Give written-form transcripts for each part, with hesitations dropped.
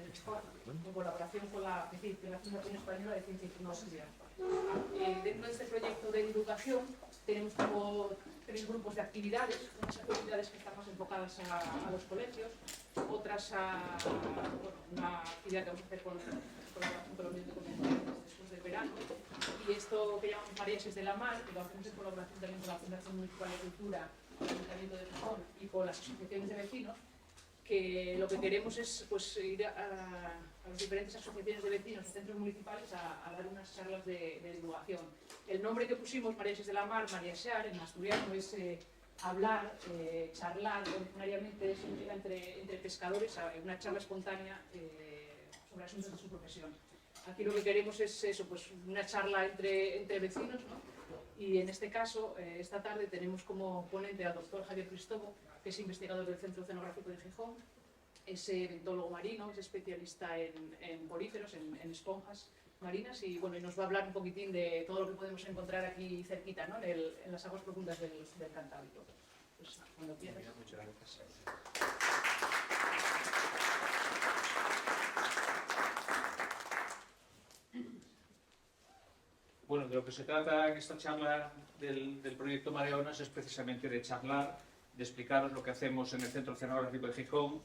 de Gijón, en colaboración con la Fundación Española de Ciencia y Tecnología. Dentro de este proyecto de educación tenemos como 3 grupos de actividades, unas actividades que están más enfocadas a los colegios, otras una actividad que vamos a hacer con colaboración con los medios de comunicación después del verano, y esto que llamamos Mariases de la Mar, que lo hacemos en colaboración también con la Fundación Municipal de Cultura, el Ayuntamiento de Gijón y con las asociaciones de vecinos, que lo que queremos es pues, ir a las diferentes asociaciones de vecinos y centros municipales a dar unas charlas de divulgación. El nombre que pusimos, Mariases de la Mar, mariaxar, en asturiano es hablar, charlar, originariamente significa entre pescadores, una charla espontánea sobre asuntos de su profesión. Aquí lo que queremos es eso, pues una charla entre vecinos, ¿no? Y en este caso, esta tarde tenemos como ponente al doctor Javier Cristobo, que es investigador del Centro Oceanográfico de Gijón, es bentólogo marino, es especialista en poríferos, en esponjas marinas, y bueno, y nos va a hablar un poquitín de todo lo que podemos encontrar aquí cerquita, ¿no? en las aguas profundas del Cantábrico. Pues cuando quieras. Muchas gracias. Bueno, de lo que se trata en esta charla del proyecto Mareonas es precisamente de charlar, de explicaros lo que hacemos en el Centro Oceanográfico de Gijón,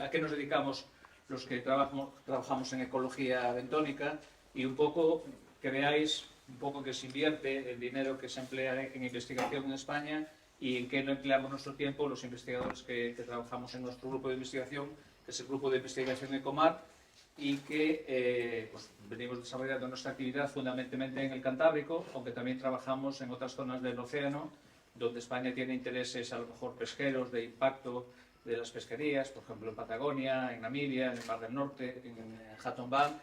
a qué nos dedicamos los que trabajamos en ecología bentónica, y un poco que veáis un poco que se invierte el dinero que se emplea en investigación en España y en qué no empleamos nuestro tiempo los investigadores que trabajamos en nuestro grupo de investigación, que es el Grupo de Investigación Ecomar, y que pues, venimos desarrollando nuestra actividad fundamentalmente en el Cantábrico, aunque también trabajamos en otras zonas del océano, donde España tiene intereses a lo mejor pesqueros de impacto de las pesquerías, por ejemplo en Patagonia, en Namibia, en el Mar del Norte, en Hudson Bank,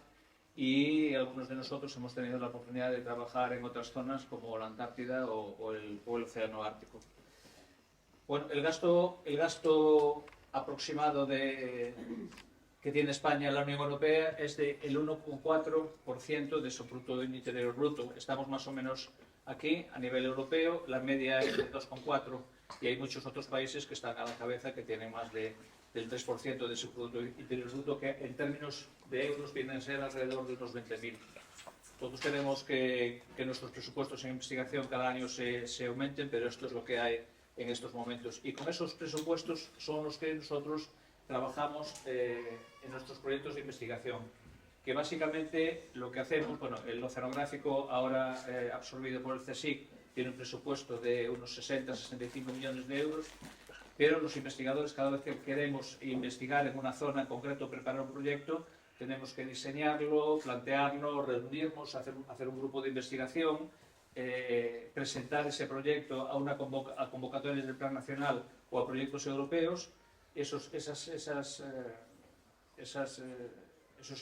y algunos de nosotros hemos tenido la oportunidad de trabajar en otras zonas como la Antártida o el Océano Ártico. Bueno, el gasto aproximado que tiene España en la Unión Europea es del 1,4% de su Producto Interior Bruto. Estamos más o menos aquí a nivel europeo, la media es de 2,4%, y hay muchos otros países que están a la cabeza que tienen más del 3% de su Producto Interior Bruto, que en términos de euros vienen a ser alrededor de unos 20.000. Todos queremos que nuestros presupuestos en investigación cada año se aumenten, pero esto es lo que hay en estos momentos. Y con esos presupuestos son los que nosotros trabajamos en nuestros proyectos de investigación, que básicamente lo que hacemos, bueno, el oceanográfico ahora absorbido por el CSIC tiene un presupuesto de unos 60-65 millones de euros, pero los investigadores, cada vez que queremos investigar en una zona en concreto, preparar un proyecto, tenemos que diseñarlo, plantearlo, reunirnos, hacer un grupo de investigación, presentar ese proyecto a convocatorias del Plan Nacional o a proyectos europeos. Esos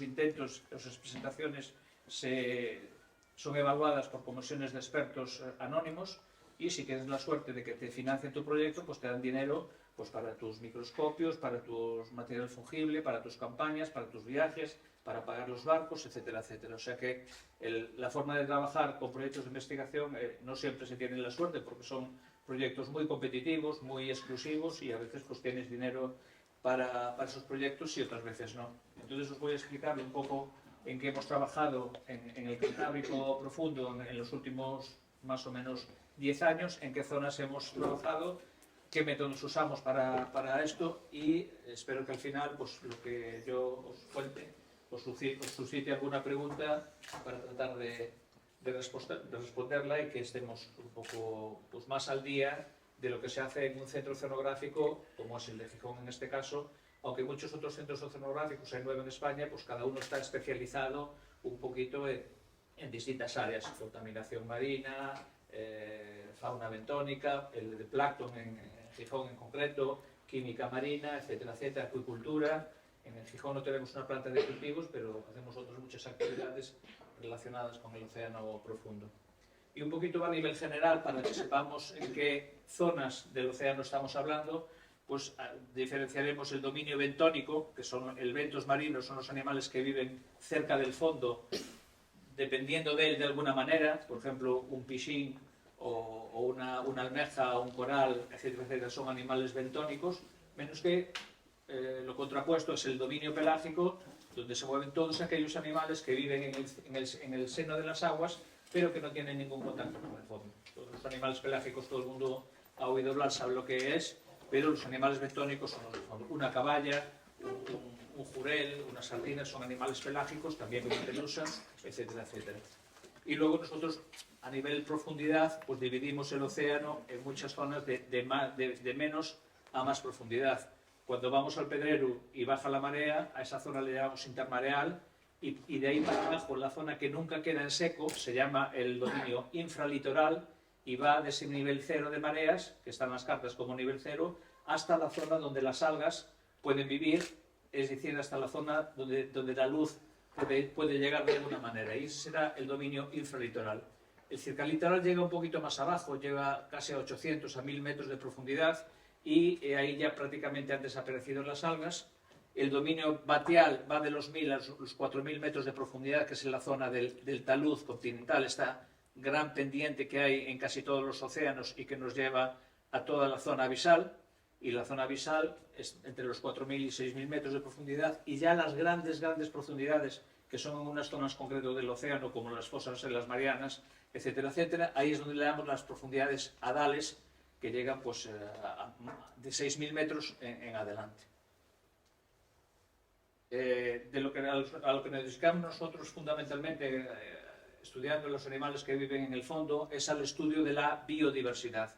intentos, esas presentaciones son evaluadas por comisiones de expertos anónimos, y si tienes la suerte de que te financien tu proyecto, pues te dan dinero pues para tus microscopios, para tu material fungible, para tus campañas, para tus viajes, para pagar los barcos, etcétera, etcétera. O sea que la forma de trabajar con proyectos de investigación no siempre se tiene la suerte, porque son proyectos muy competitivos, muy exclusivos, y a veces pues tienes dinero para esos proyectos y otras veces no. Entonces os voy a explicar un poco en qué hemos trabajado en el Cantábrico profundo en los últimos más o menos 10 años, en qué zonas hemos trabajado, qué métodos usamos para esto, y espero que al final pues, lo que yo os cuente os suscite alguna pregunta para tratar de responderla, y que estemos un poco pues, más al día de lo que se hace en un centro oceanográfico como es el de Gijón en este caso, aunque muchos otros centros oceanográficos, hay 9 en España, pues cada uno está especializado un poquito en distintas áreas: contaminación marina, fauna bentónica, el de plancton en Gijón en concreto, química marina, etcétera, etcétera, acuicultura. En el Gijón no tenemos una planta de cultivos, pero hacemos otras muchas actividades relacionadas con el océano profundo. Y un poquito a nivel general, para que sepamos en qué zonas del océano estamos hablando, pues diferenciaremos el dominio bentónico, que son el bentos marinos, son los animales que viven cerca del fondo, dependiendo de él de alguna manera, por ejemplo, un pichín o una almeja o un coral, etcétera, etcétera, son animales bentónicos, menos que lo contrapuesto es el dominio pelágico, donde se mueven todos aquellos animales que viven en el seno de las aguas, pero que no tienen ningún contacto con el fondo. Todos los animales pelágicos, todo el mundo ha oído hablar, sabe lo que es, pero los animales bentónicos son los del fondo. Una caballa, un jurel, unas sardinas son animales pelágicos, también con pelusa, etcétera, etcétera. Y luego nosotros, a nivel profundidad, pues dividimos el océano en muchas zonas de menos a más profundidad. Cuando vamos al Pedrero y baja la marea, a esa zona le llamamos intermareal, y de ahí para abajo, la zona que nunca queda en seco, se llama el dominio infralitoral, y va de ese nivel cero de mareas, que están las cartas como nivel cero, hasta la zona donde las algas pueden vivir, es decir, hasta la zona donde la luz puede llegar de alguna manera, y ese será el dominio infralitoral. El circalitoral llega un poquito más abajo, llega casi a 800 a 1000 metros de profundidad, y ahí ya prácticamente han desaparecido las algas. El dominio batial va de los 1000 a los 4000 metros de profundidad, que es en la zona del talud continental, esta gran pendiente que hay en casi todos los océanos y que nos lleva a toda la zona abisal, y la zona abisal es entre los 4000 y 6000 metros de profundidad, y ya las grandes profundidades, que son en unas zonas concretas del océano, como las fosas en las Marianas, etcétera, etcétera, ahí es donde le damos las profundidades adales, que llegan pues, de 6000 metros en adelante. A lo que nos dedicamos nosotros fundamentalmente, estudiando los animales que viven en el fondo, es al estudio de la biodiversidad.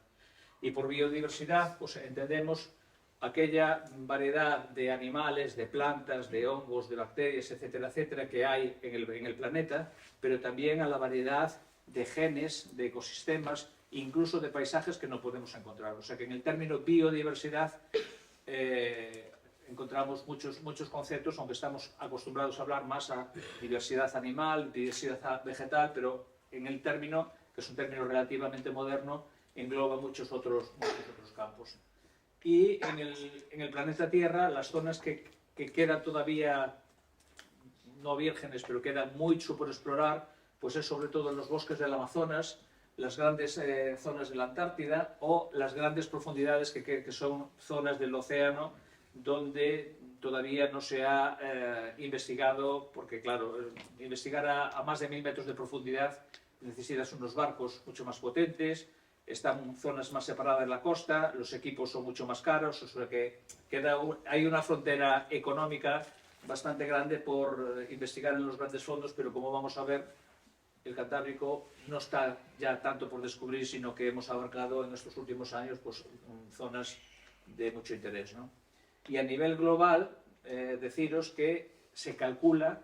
Y por biodiversidad pues, entendemos aquella variedad de animales, de plantas, de hongos, de bacterias, etcétera, etcétera, que hay en el planeta, pero también a la variedad de genes, de ecosistemas, incluso de paisajes que no podemos encontrar. O sea que en el término biodiversidad encontramos muchos conceptos, aunque estamos acostumbrados a hablar más a diversidad animal, diversidad vegetal, pero en el término, que es un término relativamente moderno, engloba muchos otros campos. Y en el planeta Tierra, las zonas que quedan todavía no vírgenes, pero quedan mucho por explorar, pues es sobre todo en los bosques del Amazonas, las grandes zonas de la Antártida o las grandes profundidades que son zonas del océano donde todavía no se ha investigado, porque claro, investigar a más de 1000 metros de profundidad necesitas unos barcos mucho más potentes, están zonas más separadas de la costa, los equipos son mucho más caros, o sea que hay una frontera económica bastante grande por investigar en los grandes fondos, pero como vamos a ver, el Cantábrico no está ya tanto por descubrir, sino que hemos abarcado en estos últimos años pues, zonas de mucho interés, ¿no? Y a nivel global, deciros que se calcula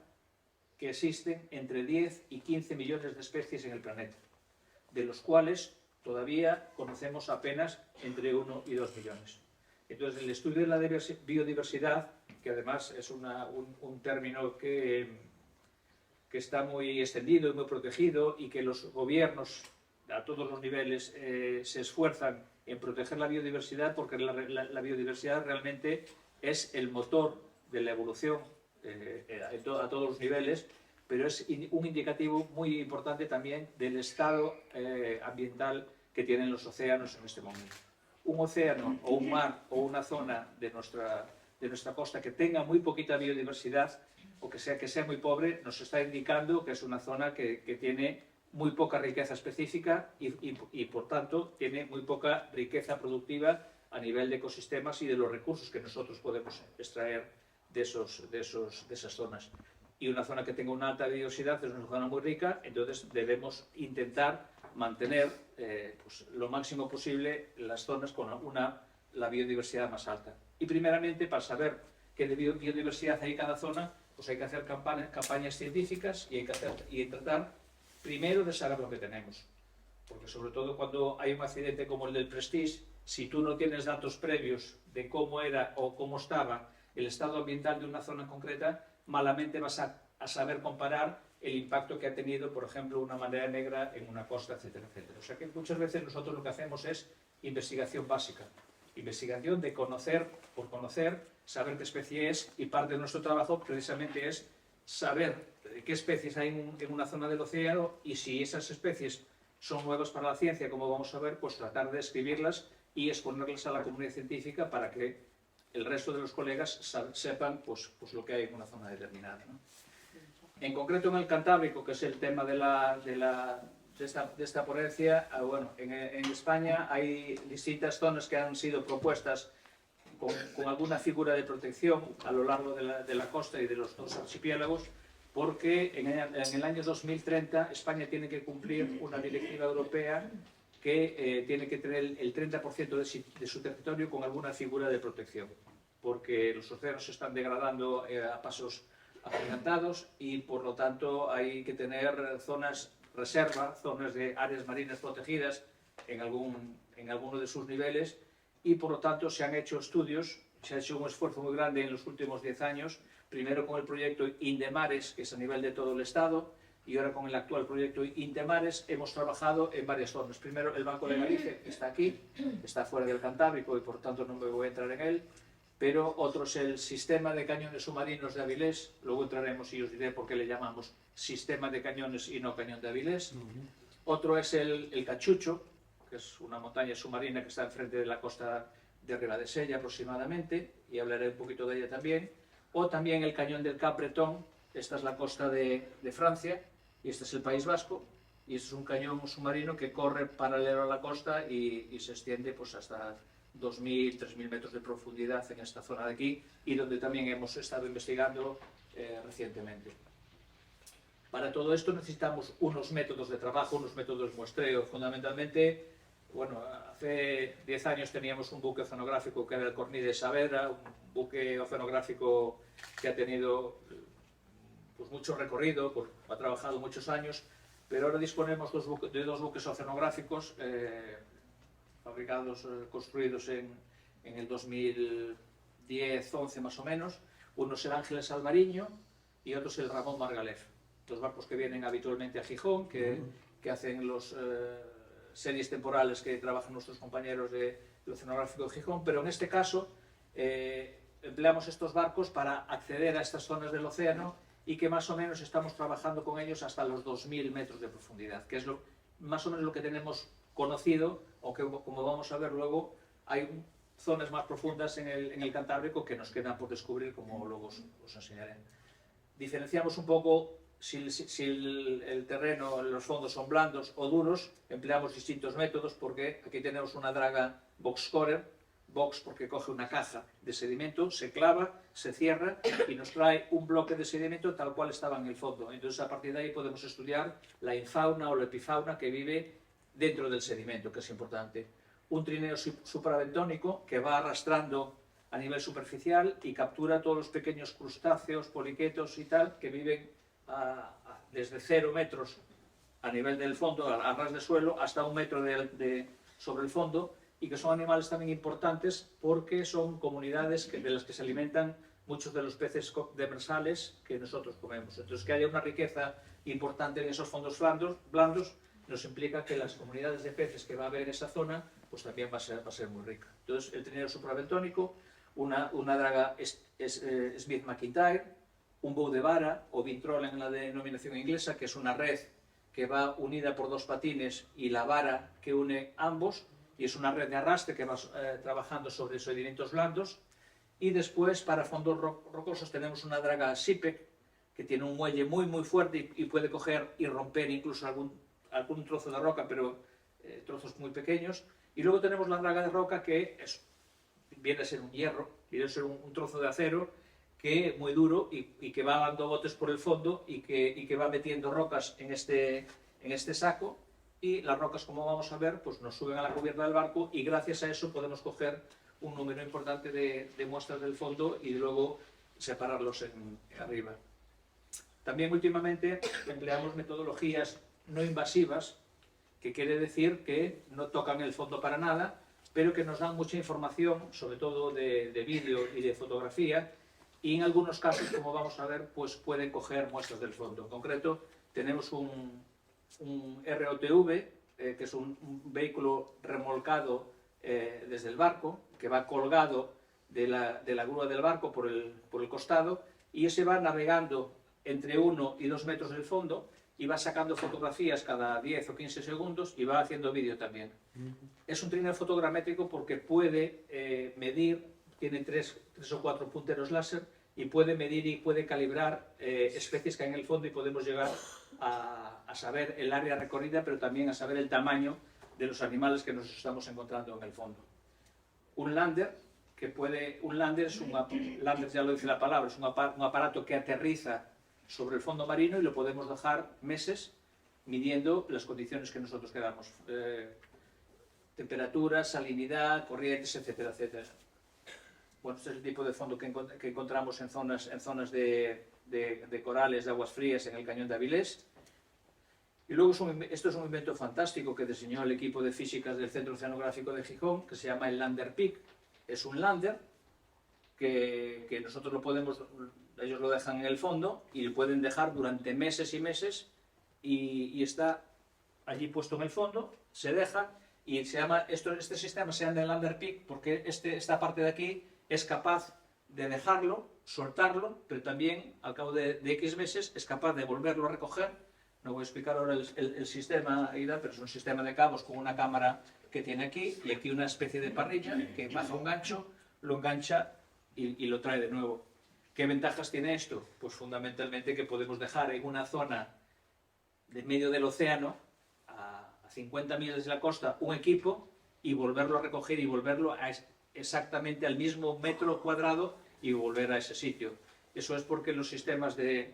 que existen entre 10 y 15 millones de especies en el planeta, de los cuales todavía conocemos apenas entre 1 y 2 millones. Entonces, el estudio de la biodiversidad, que además es un término que está muy extendido y muy protegido, y que los gobiernos a todos los niveles se esfuerzan en proteger la biodiversidad, porque la biodiversidad realmente es el motor de la evolución a todos los niveles, pero es un indicativo muy importante también del estado ambiental que tienen los océanos en este momento. Un océano o un mar o una zona de nuestra costa que tenga muy poquita biodiversidad o que sea muy pobre, nos está indicando que es una zona que tiene muy poca riqueza específica y por tanto tiene muy poca riqueza productiva a nivel de ecosistemas y de los recursos que nosotros podemos extraer de esas zonas. Y una zona que tenga una alta biodiversidad es una zona muy rica, entonces debemos intentar mantener pues, lo máximo posible las zonas con la biodiversidad más alta. Y primeramente, para saber qué de biodiversidad hay en cada zona, pues hay que hacer campañas científicas y hay que tratar primero de saber lo que tenemos. Porque sobre todo cuando hay un accidente como el del Prestige, si tú no tienes datos previos de cómo era o cómo estaba el estado ambiental de una zona concreta, malamente vas a saber comparar el impacto que ha tenido, por ejemplo, una marea negra en una costa, etcétera, etcétera. O sea que muchas veces nosotros lo que hacemos es investigación básica, investigación de conocer por conocer, saber qué especie es, y parte de nuestro trabajo precisamente es saber qué especies hay en una zona del océano y si esas especies son nuevas para la ciencia, como vamos a ver, pues tratar de describirlas y exponerlas a la comunidad científica para que el resto de los colegas sepan pues lo que hay en una zona determinada, ¿no? En concreto en el Cantábrico, que es el tema de esta ponencia, bueno, en España hay distintas zonas que han sido propuestas con alguna figura de protección a lo largo de la costa y de los dos archipiélagos, porque en el año 2030 España tiene que cumplir una directiva europea que tiene que tener el 30% de su territorio con alguna figura de protección, porque los océanos se están degradando a pasos agigantados y por lo tanto hay que tener zonas reserva, zonas de áreas marinas protegidas en alguno de sus niveles, y por lo tanto se han hecho estudios, se ha hecho un esfuerzo muy grande en los últimos 10 años, primero con el proyecto Indemares, que es a nivel de todo el Estado, y ahora con el actual proyecto Indemares hemos trabajado en varias zonas. Primero el Banco de Galicia, que está aquí, está fuera del Cantábrico y por tanto no me voy a entrar en él, pero otro es el Sistema de Cañones Submarinos de Avilés, luego entraremos y os diré por qué le llamamos Sistema de Cañones y no Cañón de Avilés. Otro es el Cachucho, que es una montaña submarina que está enfrente de la costa de Ribadesella aproximadamente, y hablaré un poquito de ella también. O también el Cañón del Cap Bretón, esta es la costa de Francia, y este es el País Vasco, y este es un cañón submarino que corre paralelo a la costa y se extiende pues hasta 2.000, 3.000 metros de profundidad en esta zona de aquí, y donde también hemos estado investigando recientemente. Para todo esto necesitamos unos métodos de trabajo, unos métodos de muestreo. Fundamentalmente, bueno, hace 10 años teníamos un buque oceanográfico que era el Cornide de Saavedra, un buque oceanográfico que ha tenido pues mucho recorrido, pues, ha trabajado muchos años, pero ahora disponemos de dos buques oceanográficos fabricados, construidos en el 2010-11 más o menos. Uno es el Ángeles Alvariño y otro es el Ramón Margalef. Los barcos que vienen habitualmente a Gijón, que hacen las series temporales que trabajan nuestros compañeros del Oceanográfico de Gijón, pero en este caso empleamos estos barcos para acceder a estas zonas del océano y que más o menos estamos trabajando con ellos hasta los 2.000 metros de profundidad, que es más o menos lo que tenemos conocido, aunque como vamos a ver luego, hay zonas más profundas en el Cantábrico que nos quedan por descubrir, como luego os enseñaré. Diferenciamos un poco si el terreno, los fondos son blandos o duros, empleamos distintos métodos, porque aquí tenemos una draga box scorer, box porque coge una caja de sedimento, se clava, se cierra y nos trae un bloque de sedimento tal cual estaba en el fondo. Entonces a partir de ahí podemos estudiar la infauna o la epifauna que vive dentro del sedimento, que es importante. Un trineo suprabentónico que va arrastrando a nivel superficial y captura todos los pequeños crustáceos, poliquetos y tal que viven desde 0 metros a nivel del fondo, a ras de suelo, hasta 1 metro sobre el fondo, y que son animales también importantes porque son comunidades de las que se alimentan muchos de los peces demersales que nosotros comemos. Entonces, que haya una riqueza importante en esos fondos blandos nos implica que las comunidades de peces que va a haber en esa zona pues también va a ser muy rica. Entonces, el trineo suprabentónico, una draga Smith-McIntyre, un bow de vara o vintrol en la denominación inglesa, que es una red que va unida por 2 patines y la vara que une ambos, y es una red de arrastre que va trabajando sobre sedimentos blandos. Y después, para fondos rocosos, tenemos una draga SIPEC, que tiene un muelle muy fuerte y puede coger y romper incluso algún trozo de roca, pero trozos muy pequeños. Y luego tenemos la draga de roca, que viene a ser un hierro, viene a ser un trozo de acero, que muy duro y que va dando botes por el fondo y que va metiendo rocas en este saco, y las rocas, como vamos a ver, pues nos suben a la cubierta del barco y gracias a eso podemos coger un número importante de muestras del fondo y luego separarlos arriba. También últimamente empleamos metodologías no invasivas, que quiere decir que no tocan el fondo para nada, pero que nos dan mucha información, sobre todo de vídeo y de fotografía, y en algunos casos, como vamos a ver, pues pueden coger muestras del fondo. En concreto, tenemos un ROTV, que es un vehículo remolcado desde el barco, que va colgado de la grúa del barco por el costado, y ese va navegando entre 1 y 2 metros del fondo y va sacando fotografías cada 10 o 15 segundos y va haciendo vídeo también. Es un trineo fotogramétrico porque puede medir tiene tres o cuatro punteros láser y puede medir y puede calibrar especies que hay en el fondo y podemos llegar a saber el área recorrida, pero también a saber el tamaño de los animales que nos estamos encontrando en el fondo. Un lander lander ya lo dice la palabra, es un aparato que aterriza sobre el fondo marino y lo podemos dejar meses midiendo las condiciones que nosotros queramos. Temperatura, salinidad, corrientes, etcétera, etcétera. Bueno, este es el tipo de fondo que encontramos en zonas de corales, de aguas frías, en el cañón de Avilés. Y luego esto es un invento fantástico que diseñó el equipo de físicas del Centro Oceanográfico de Gijón, que se llama el Lander Peak. Es un lander que nosotros ellos lo dejan en el fondo y lo pueden dejar durante meses y meses y está allí puesto en el fondo, se deja y este sistema se llama el Lander Peak porque esta parte de aquí es capaz de dejarlo, soltarlo, pero también al cabo de X meses es capaz de volverlo a recoger. No voy a explicar ahora el sistema, Aida, pero es un sistema de cabos con una cámara que tiene aquí y aquí una especie de parrilla que baja un gancho, lo engancha y lo trae de nuevo. ¿Qué ventajas tiene esto? Pues fundamentalmente que podemos dejar en una zona de medio del océano, a 50 millas de la costa, un equipo y volverlo a recoger y volverlo exactamente al mismo metro cuadrado y volver a ese sitio. Eso es porque los sistemas de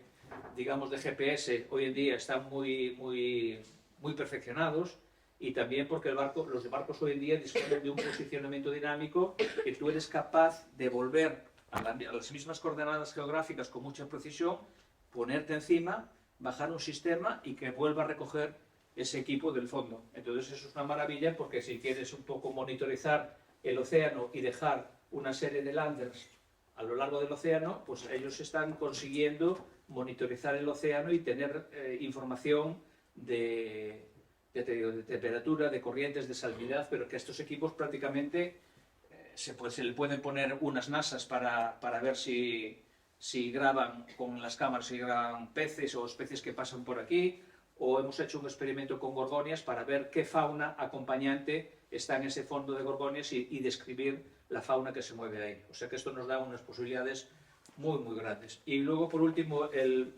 GPS hoy en día están muy perfeccionados y también porque los barcos hoy en día disponen de un posicionamiento dinámico que tú eres capaz de volver a las mismas coordenadas geográficas con mucha precisión, ponerte encima, bajar un sistema y que vuelva a recoger ese equipo del fondo. Entonces eso es una maravilla porque si quieres un poco monitorizar el océano y dejar una serie de landers a lo largo del océano, pues ellos están consiguiendo monitorizar el océano y tener información de temperatura, de corrientes, de salinidad, pero que estos equipos prácticamente se le pueden poner unas nasas para ver si graban con las cámaras, si graban peces o especies que pasan por aquí, o hemos hecho un experimento con gorgonias para ver qué fauna acompañante está en ese fondo de gorgonias y describir la fauna que se mueve ahí. O sea que esto nos da unas posibilidades muy grandes. Y luego, por último, el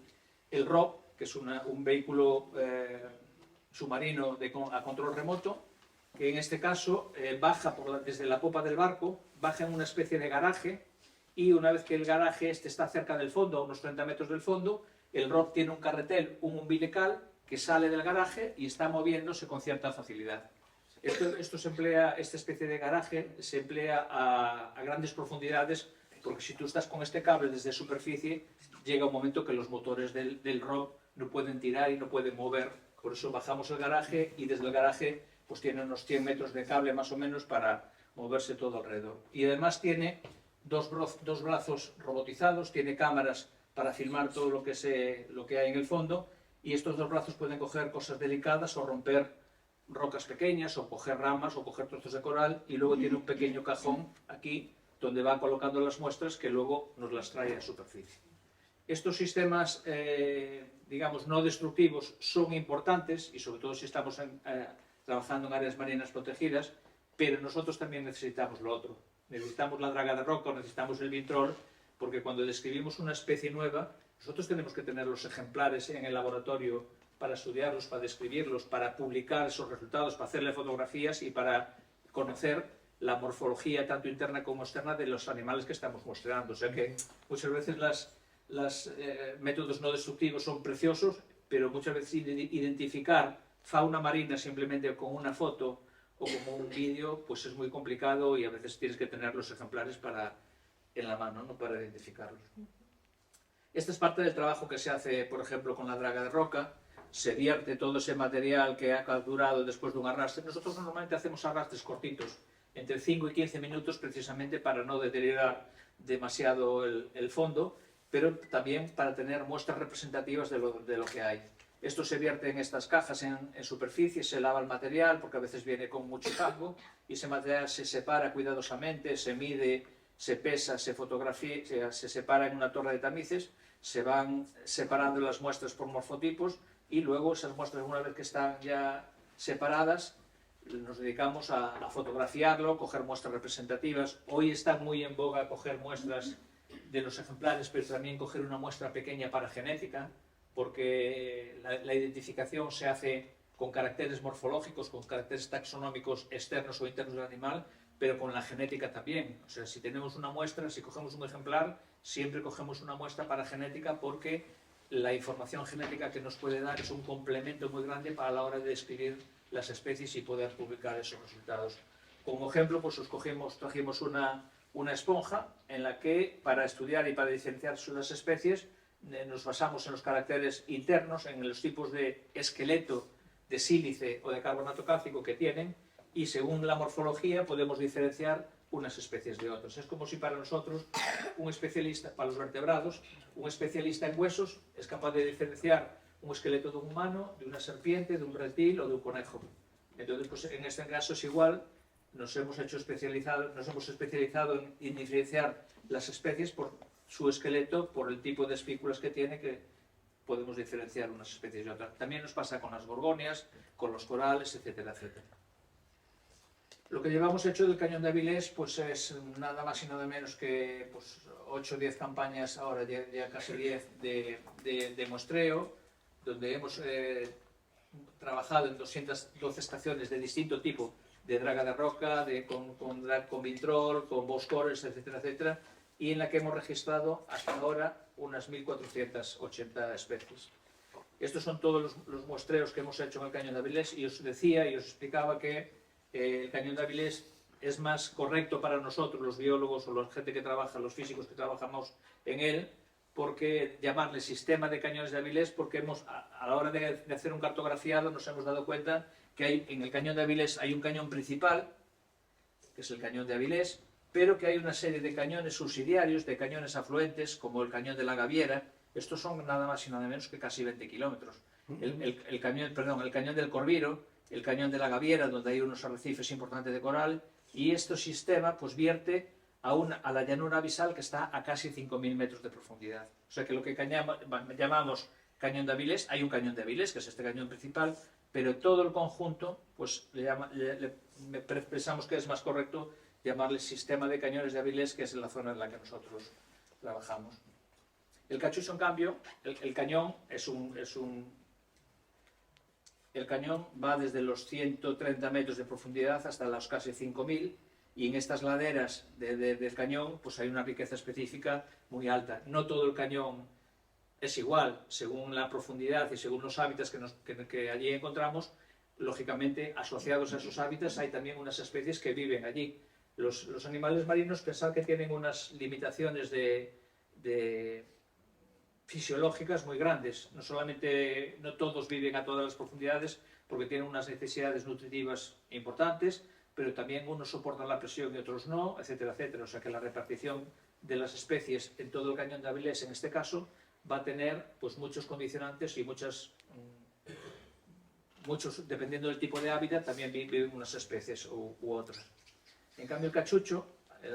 ROV, que es un vehículo submarino a control remoto, que en este caso baja desde la popa del barco, baja en una especie de garaje, y una vez que el garaje está cerca del fondo, a unos 30 metros del fondo, el ROV tiene un carretel, un umbilical, que sale del garaje y está moviéndose con cierta facilidad. Esta especie de garaje se emplea a grandes profundidades, porque si tú estás con este cable desde superficie, llega un momento que los motores del ROV no pueden tirar y no pueden mover. Por eso bajamos el garaje y desde el garaje pues tiene unos 100 metros de cable más o menos para moverse todo alrededor. Y además tiene dos brazos robotizados, tiene cámaras para filmar todo lo que hay en el fondo, y estos dos brazos pueden coger cosas delicadas o romper rocas pequeñas o coger ramas o coger trozos de coral, y luego tiene un pequeño cajón aquí donde va colocando las muestras que luego nos las trae a superficie. Estos sistemas, digamos, no destructivos son importantes, y sobre todo si estamos trabajando en áreas marinas protegidas, pero nosotros también necesitamos lo otro. Necesitamos la draga de roca, necesitamos el vitrol, porque cuando describimos una especie nueva, nosotros tenemos que tener los ejemplares en el laboratorio para estudiarlos, para describirlos, para publicar esos resultados, para hacerle fotografías y para conocer la morfología tanto interna como externa de los animales que estamos mostrando. O sea que muchas veces los métodos no destructivos son preciosos, pero muchas veces identificar fauna marina simplemente con una foto o como un vídeo pues es muy complicado, y a veces tienes que tener los ejemplares en la mano, ¿no?, para identificarlos. Esta es parte del trabajo que se hace, por ejemplo, con la draga de roca. Se vierte todo ese material que ha capturado después de un arrastre. Nosotros normalmente hacemos arrastres cortitos, entre 5 y 15 minutos, precisamente para no deteriorar demasiado el fondo, pero también para tener muestras representativas de lo que hay. Esto se vierte en estas cajas en superficie, se lava el material, porque a veces viene con mucho fango, y ese material se separa cuidadosamente, se mide, se pesa, se fotografía, se separa en una torre de tamices, se van separando las muestras por morfotipos, y luego esas muestras, una vez que están ya separadas, nos dedicamos a fotografiarlo, coger muestras representativas. Hoy está muy en boga coger muestras de los ejemplares, pero también coger una muestra pequeña para genética, porque la identificación se hace con caracteres morfológicos, con caracteres taxonómicos externos o internos del animal, pero con la genética también. O sea, si tenemos una muestra, si cogemos un ejemplar, siempre cogemos una muestra para genética, porque la información genética que nos puede dar es un complemento muy grande para la hora de describir las especies y poder publicar esos resultados. Como ejemplo, pues trajimos una esponja en la que, para estudiar y para diferenciar las especies, nos basamos en los caracteres internos, en los tipos de esqueleto, de sílice o de carbonato cálcico que tienen, y según la morfología podemos diferenciar unas especies de otras. Es como si para nosotros, un especialista, para los vertebrados, un especialista en huesos es capaz de diferenciar un esqueleto de un humano, de una serpiente, de un reptil o de un conejo. Entonces, pues en este caso es igual, nos hemos especializado en diferenciar las especies por su esqueleto, por el tipo de espículas que tiene, que podemos diferenciar unas especies de otras. También nos pasa con las gorgonias, con los corales, etcétera, etcétera. Lo que llevamos hecho del Cañón de Avilés pues es nada más y nada menos que pues, 8 o 10 campañas, ahora ya casi 10 de muestreo, donde hemos trabajado en 212 estaciones de distinto tipo, de draga de roca, con vintrol, con boscores, etcétera, etcétera, y en la que hemos registrado hasta ahora unas 1.480 especies. Estos son todos los muestreos que hemos hecho en el Cañón de Avilés, y os decía y os explicaba que el Cañón de Avilés es más correcto para nosotros, los biólogos o la gente que trabaja, los físicos que trabajamos en él, porque llamarle sistema de cañones de Avilés, porque a la hora de hacer un cartografiado nos hemos dado cuenta que en el Cañón de Avilés hay un cañón principal, que es el Cañón de Avilés, pero que hay una serie de cañones subsidiarios, de cañones afluentes, como el Cañón de la Gaviera. Estos son nada más y nada menos que casi 20 kilómetros. El Cañón del Corviro, el Cañón de la Gaviera, donde hay unos arrecifes importantes de coral, y este sistema pues vierte a la llanura abisal, que está a casi 5.000 metros de profundidad. O sea que lo que llamamos Cañón de Avilés, hay un Cañón de Avilés, que es este cañón principal, pero todo el conjunto, pues pensamos que es más correcto llamarle sistema de cañones de Avilés, que es la zona en la que nosotros trabajamos. El Cachucho, en cambio, el cañón el cañón va desde los 130 metros de profundidad hasta los casi 5.000, y en estas laderas del cañón pues hay una riqueza específica muy alta. No todo el cañón es igual, según la profundidad y según los hábitats que allí encontramos. Lógicamente, asociados a esos hábitats hay también unas especies que viven allí. Los animales marinos, pensad que tienen unas limitaciones fisiológicas muy grandes. No todos viven a todas las profundidades, porque tienen unas necesidades nutritivas importantes, pero también unos soportan la presión y otros no, etcétera, etcétera. O sea que la repartición de las especies en todo el Cañón de Avilés, en este caso, va a tener pues muchos condicionantes y muchos, dependiendo del tipo de hábitat, también viven unas especies u otras. En cambio, el Cachucho,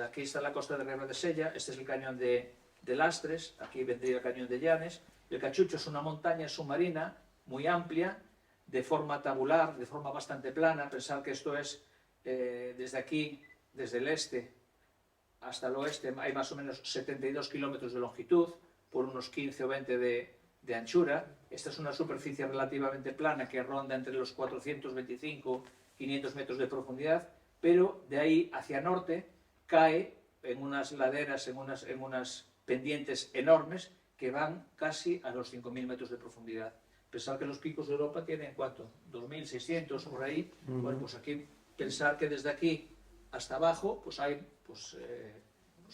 aquí está la costa de Rebra de Sella, este es el Cañón de Lastres, aquí vendría el Cañón de Llanes. El Cachucho es una montaña submarina muy amplia, de forma tabular, de forma bastante plana. Pensad que esto es desde aquí, desde el este hasta el oeste, hay más o menos 72 kilómetros de longitud, por unos 15 o 20 de anchura. Esta es una superficie relativamente plana que ronda entre los 425 y 500 metros de profundidad, pero de ahí hacia norte cae en unas laderas, en unas pendientes enormes que van casi a los 5.000 metros de profundidad. Pensar que los picos de Europa tienen, ¿cuánto? 2.600 por ahí. Bueno, pues aquí, pensar que desde aquí hasta abajo pues hay pues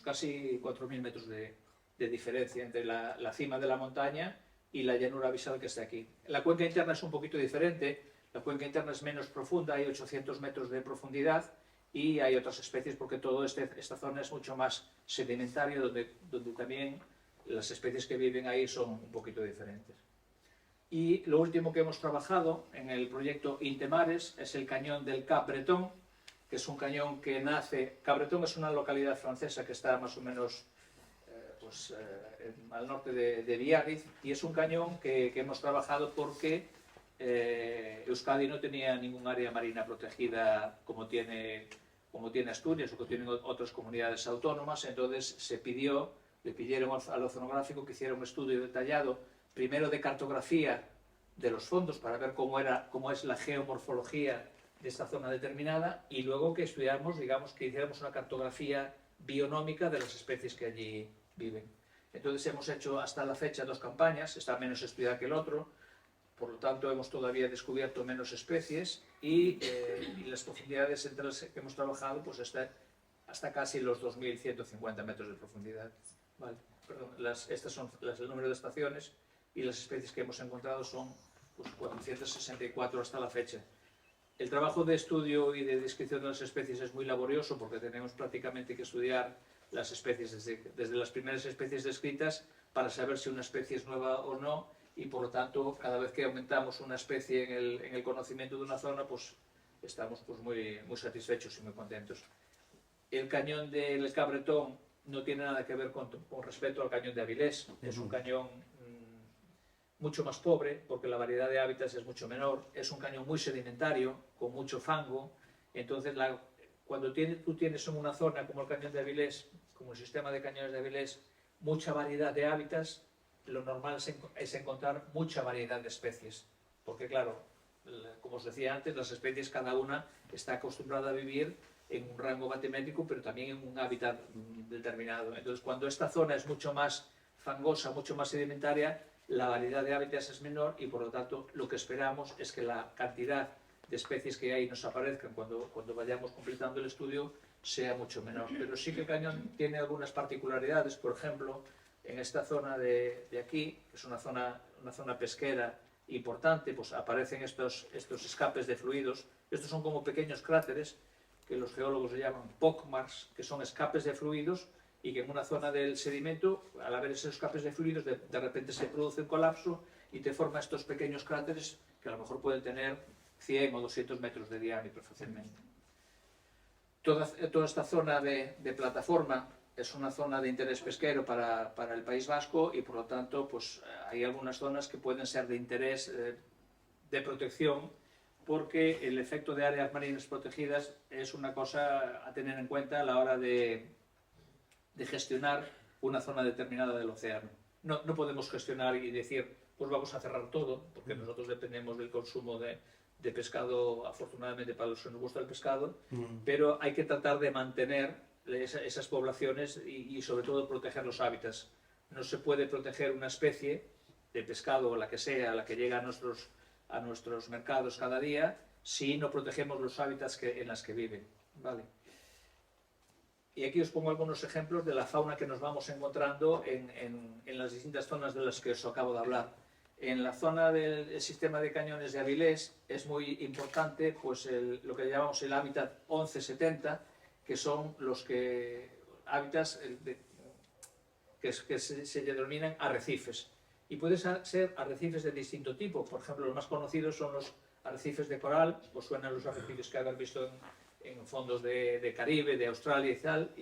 casi 4.000 metros de diferencia entre la cima de la montaña y la llanura abisal que está aquí. La cuenca interna es un poquito diferente. La cuenca interna es menos profunda, hay 800 metros de profundidad, y hay otras especies porque toda esta zona es mucho más sedimentaria, donde también las especies que viven ahí son un poquito diferentes. Y lo último que hemos trabajado en el proyecto Intemares es el cañón del Cap Breton, que es un cañón que nace... Cap Breton es una localidad francesa que está más o menos al norte de Biarritz, y es un cañón que hemos trabajado porque Euskadi no tenía ningún área marina protegida como tiene Asturias o que tienen otras comunidades autónomas, entonces le pidieron al oceanográfico que hiciera un estudio detallado, primero de cartografía de los fondos para ver cómo es la geomorfología de esta zona determinada, y luego que estudiáramos, digamos, que hiciéramos una cartografía bionómica de las especies que allí viven. Entonces hemos hecho hasta la fecha 2 campañas, está menos estudiada que el otro, por lo tanto hemos todavía descubierto menos especies y las profundidades entre las que hemos trabajado pues hasta casi los 2.150 metros de profundidad. Vale. Perdón, estas son el número de estaciones, y las especies que hemos encontrado son pues, 464 hasta la fecha. El trabajo de estudio y de descripción de las especies es muy laborioso porque tenemos prácticamente que estudiar las especies desde las primeras especies descritas para saber si una especie es nueva o no, y por lo tanto cada vez que aumentamos una especie en el conocimiento de una zona pues estamos pues, muy satisfechos y muy contentos. El cañón del Cabretón no tiene nada que ver con respecto al cañón de Avilés, es un cañón mucho más pobre porque la variedad de hábitats es mucho menor, es un cañón muy sedimentario, con mucho fango, entonces cuando tú tienes en una zona como el cañón de Avilés, como el sistema de cañones de Avilés, mucha variedad de hábitats, lo normal es encontrar mucha variedad de especies, porque claro, como os decía antes, las especies cada una está acostumbrada a vivir en un rango batimétrico, pero también en un hábitat determinado. Entonces, cuando esta zona es mucho más fangosa, mucho más sedimentaria, la variedad de hábitats es menor y, por lo tanto, lo que esperamos es que la cantidad de especies que hay nos aparezcan cuando vayamos completando el estudio sea mucho menor. Pero sí que el cañón tiene algunas particularidades, por ejemplo, en esta zona de aquí, que es una zona pesquera importante, pues aparecen estos escapes de fluidos. Estos son como pequeños cráteres que los geólogos le llaman pockmarks, que son escapes de fluidos, y que en una zona del sedimento, al haber esos escapes de fluidos, de repente se produce un colapso y te forma estos pequeños cráteres que a lo mejor pueden tener 100 o 200 metros de diámetro fácilmente. Toda esta zona de plataforma es una zona de interés pesquero para el País Vasco, y por lo tanto pues, hay algunas zonas que pueden ser de interés de protección, porque el efecto de áreas marinas protegidas es una cosa a tener en cuenta a la hora de gestionar una zona determinada del océano. No podemos gestionar y decir, pues vamos a cerrar todo, porque nosotros dependemos del consumo de pescado, afortunadamente para los que nos gusta el pescado, pero hay que tratar de mantener esas poblaciones y sobre todo proteger los hábitats. No se puede proteger una especie de pescado, o la que sea, la que llega a nuestros mercados cada día, si no protegemos los hábitats en las que viven. ¿Vale? Y aquí os pongo algunos ejemplos de la fauna que nos vamos encontrando en las distintas zonas de las que os acabo de hablar. En la zona del sistema de cañones de Avilés es muy importante pues, lo que llamamos el hábitat 1170, que son los hábitats que se denominan arrecifes. Y pueden ser arrecifes de distinto tipo. Por ejemplo, los más conocidos son los arrecifes de coral, pues suenan los arrecifes que haber visto en fondos de Caribe, de Australia y tal,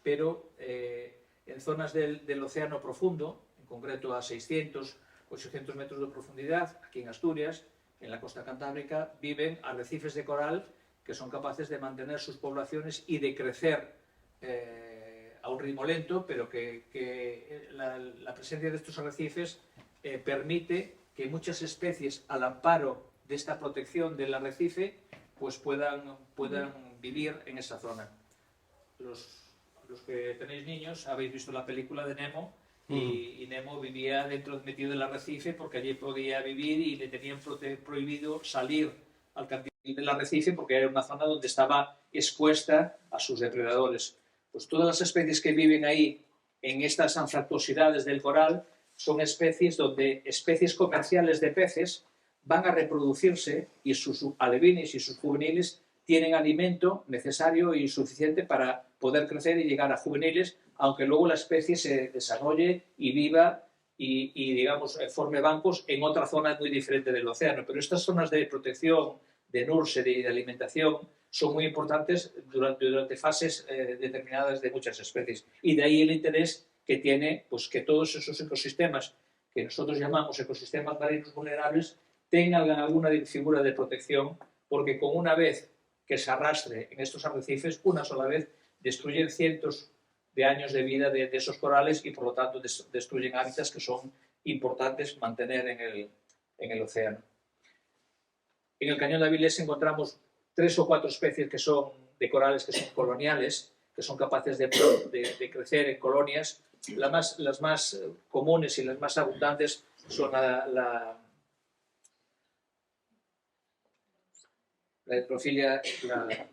pero en zonas del océano profundo, en concreto a 600, 800 metros de profundidad, aquí en Asturias, en la costa cantábrica, viven arrecifes de coral que son capaces de mantener sus poblaciones y de crecer a un ritmo lento, pero que la presencia de estos arrecifes permite que muchas especies, al amparo de esta protección del arrecife, pues puedan vivir en esa zona. Los que tenéis niños habéis visto la película de Nemo, y Nemo vivía metido del arrecife porque allí podía vivir y le tenían prohibido salir al cantil del arrecife porque era una zona donde estaba expuesta a sus depredadores. Pues todas las especies que viven ahí, en estas anfractuosidades del coral, son especies donde especies comerciales de peces van a reproducirse y sus alevines y sus juveniles tienen alimento necesario y suficiente para poder crecer y llegar a juveniles, aunque luego la especie se desarrolle y viva y digamos, forme bancos en otra zona muy diferente del océano. Pero estas zonas de protección, de nursery y de alimentación son muy importantes durante fases determinadas de muchas especies. Y de ahí el interés que tiene pues, que todos esos ecosistemas que nosotros llamamos ecosistemas marinos vulnerables tengan alguna figura de protección, porque con una vez que se arrastre en estos arrecifes, una sola vez, destruyen cientos de años de vida de esos corales y por lo tanto destruyen hábitats que son importantes mantener en el océano. En el Cañón de Avilés encontramos 3 o 4 especies que son de corales que son coloniales, que son capaces de crecer en colonias. Las más comunes y las más abundantes son la Heterofilia, la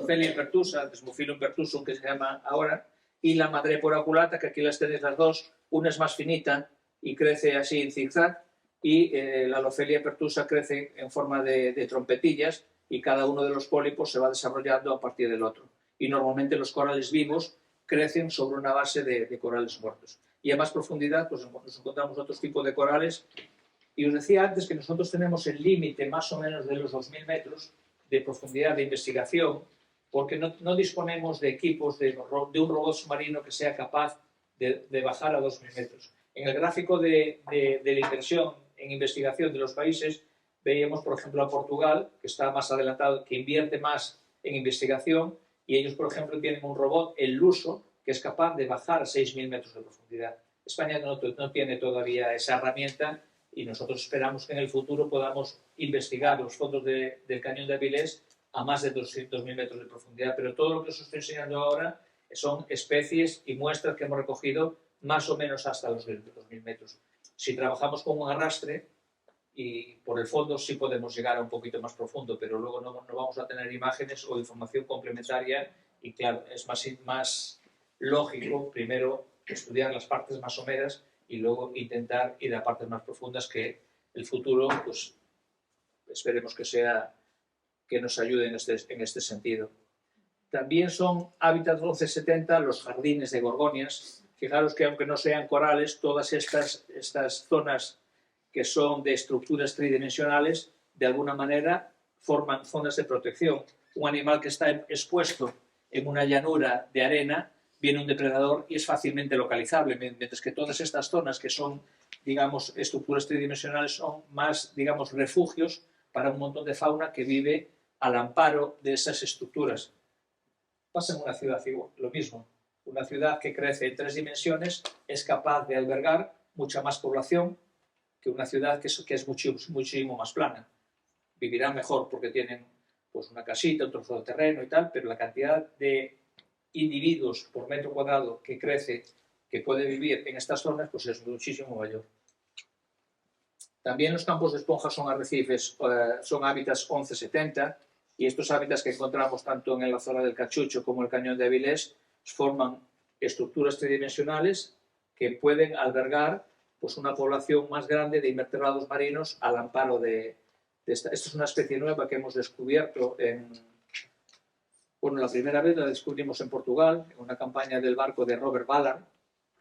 Ofelia pertusa, Desmophilum pertusum, que se llama ahora, y la Madrepora oculata, que aquí las tenéis las dos. Una es más finita y crece así en zigzag, y la Lofelia pertusa crece en forma de trompetillas, y cada uno de los pólipos se va desarrollando a partir del otro. Y normalmente los corales vivos crecen sobre una base de corales muertos. Y a más profundidad pues nos encontramos otros tipos de corales. Y os decía antes que nosotros tenemos el límite más o menos de los 2000 metros de profundidad de investigación, porque no disponemos de equipos de un robot submarino que sea capaz de bajar a 2000 metros. En el gráfico de la inversión en investigación de los países, veíamos, por ejemplo, a Portugal, que está más adelantado, que invierte más en investigación, y ellos, por ejemplo, tienen un robot, el Luso, que es capaz de bajar a 6000 metros de profundidad. España no tiene todavía esa herramienta, y nosotros esperamos que en el futuro podamos investigar los fondos del Cañón de Avilés a más de 200.000 metros de profundidad. Pero todo lo que os estoy enseñando ahora son especies y muestras que hemos recogido más o menos hasta los 2.000 metros. Si trabajamos con un arrastre, y por el fondo sí podemos llegar a un poquito más profundo, pero luego no vamos a tener imágenes o información complementaria, y claro, es más lógico primero estudiar las partes más someras y luego intentar ir a partes más profundas, que el futuro pues esperemos que nos ayude en este sentido. También son hábitats 1170 los jardines de gorgonias. Fijaros que aunque no sean corales, todas estas zonas que son de estructuras tridimensionales, de alguna manera forman zonas de protección. Un animal que está expuesto en una llanura de arena, viene un depredador y es fácilmente localizable, mientras que todas estas zonas que son, digamos, estructuras tridimensionales son más, digamos, refugios para un montón de fauna que vive al amparo de esas estructuras. Pasa en una ciudad igual, lo mismo. Una ciudad que crece en 3 dimensiones es capaz de albergar mucha más población que una ciudad que es muchísimo más plana. Vivirán mejor porque tienen pues, una casita, un trozo de terreno y tal, pero la cantidad de individuos por metro cuadrado que crece, que puede vivir en estas zonas, pues es muchísimo mayor. También los campos de esponjas son arrecifes, son hábitats 1170, y estos hábitats que encontramos tanto en la zona del Cachucho como el Cañón de Avilés forman estructuras tridimensionales que pueden albergar pues, una población más grande de invertebrados marinos al amparo de esta. Esta es una especie nueva que hemos descubierto la primera vez la descubrimos en Portugal, en una campaña del barco de Robert Ballard.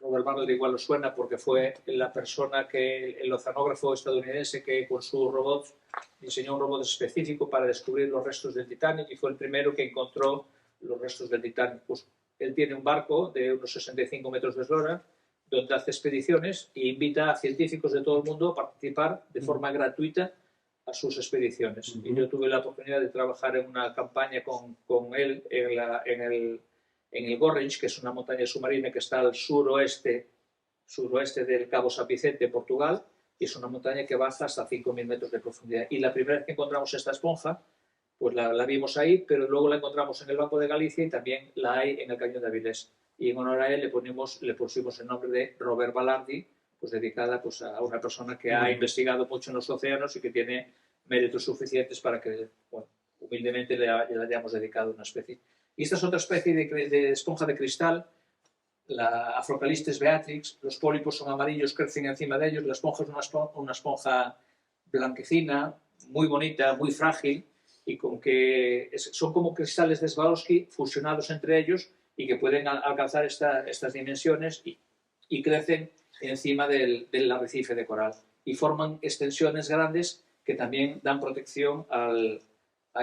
Robert Ballard igual os suena porque fue la persona el oceanógrafo estadounidense que con sus robots diseñó un robot específico para descubrir los restos del Titanic, y fue el primero que encontró los restos del Titanic. Pues él tiene un barco de unos 65 metros de eslora donde hace expediciones e invita a científicos de todo el mundo a participar de forma gratuita a sus expediciones. Y yo tuve la oportunidad de trabajar en una campaña con él en el Gorringe, que es una montaña submarina que está al suroeste del Cabo San Vicente, Portugal, y es una montaña que baja hasta 5.000 metros de profundidad. Y la primera vez que encontramos esta esponja, pues la vimos ahí, pero luego la encontramos en el Banco de Galicia y también la hay en el Cañón de Avilés. Y en honor a él le pusimos el nombre de Robert Ballardi, pues dedicada pues, a una persona que ha investigado mucho en los océanos y que tiene méritos suficientes para que, bueno, humildemente le hayamos dedicado una especie. Y esta es otra especie de esponja de cristal, la Afrocalistes beatrix. Los pólipos son amarillos, crecen encima de ellos. La esponja es una esponja blanquecina, muy bonita, muy frágil, y son como cristales de Swarovski fusionados entre ellos y que pueden alcanzar estas dimensiones y crecen encima del arrecife de coral y forman extensiones grandes que también dan protección a